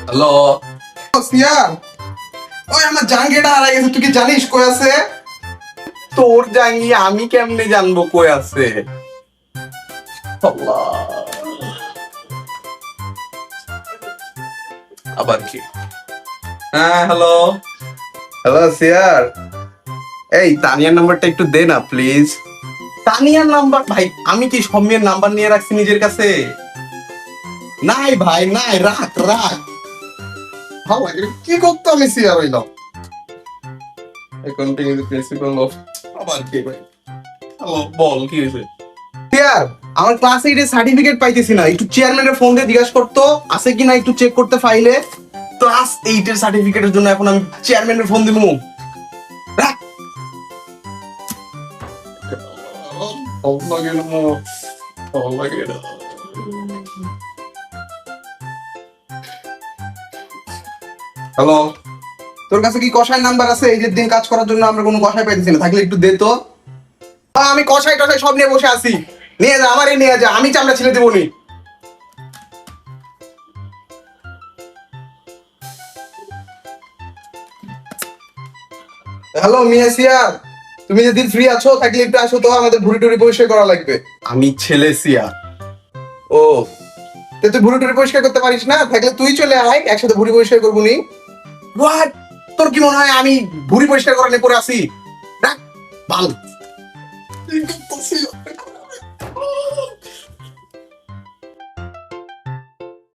Hello সিয়ার, ওই আমার জাঙ্গিটা হারাই গেছে, তুই কি জানিস কই আছে? তোর জাঙ্গি আমি কেমনে জানবো কই আছে? আল্লাহ, আবার কি? হ্যাঁ হ্যালো হ্যালো সিয়ার, এই তানিয়ার নাম্বারটা একটু দে না প্লিজ। তানিয়ার নাম্বার? ভাই আমি কি সব মেয়ের নাম্বার নিয়ে রাখছি নিজের কাছে? নাই ভাই নাই, রাখ রাখ। ভালো লাগে কি করতে আমি সিয়ার হইলাম। কন্টিনিউ দ্য প্রিন্সিপাল অফ, আবার কি ভাই? হ্যালো বল কি হয়েছে? সিয়ার, আমার ক্লাস 8 এর সার্টিফিকেট পাইতেছি না, একটু চেয়ারম্যানের ফোন দিয়ে জিজ্ঞাসা করতো আছে কিনা, একটু চেক করতে ফাইলে। ক্লাস 8 এর সার্টিফিকেটের জন্য এখন আমি চেয়ারম্যানের ফোন দিবো? রাখ। ভালো লাগে না, ভালো লাগে না। হ্যালো, তোর কাছে কি কষাই নাম্বার আছে? এই যে দিন কাজ করার জন্য আমরা কোনো কষাই পাইতেছি না, থাকলে একটু দে তো। আমি কষাই টষাই সব নিয়ে বসে আছি, নিয়ে যা, আমারই নিয়ে যা, আমি চামড়া ছেড়ে দেবো নি। হ্যালো মিয়া সিয়ার, তুমি যদি ফ্রি আছো থাকলে একটু আসো তো, আমাদের ভুড়ি টুড়ি পরিষ্কার করা লাগবে। আমি ছেলে সিয়া। ও, তো তুই ভুড়ি টুড়ি পরিষ্কার করতে পারিস না? থাকলে তুই চলে আয়, একসাথে ভুড়ি পরিষ্কার করবো নি। হোয়াট? তোর কি মনে হয় আমি ভুড়ি পরিষ্কার করা নিয়ে পড়ে আসি? রাখ, ভালো।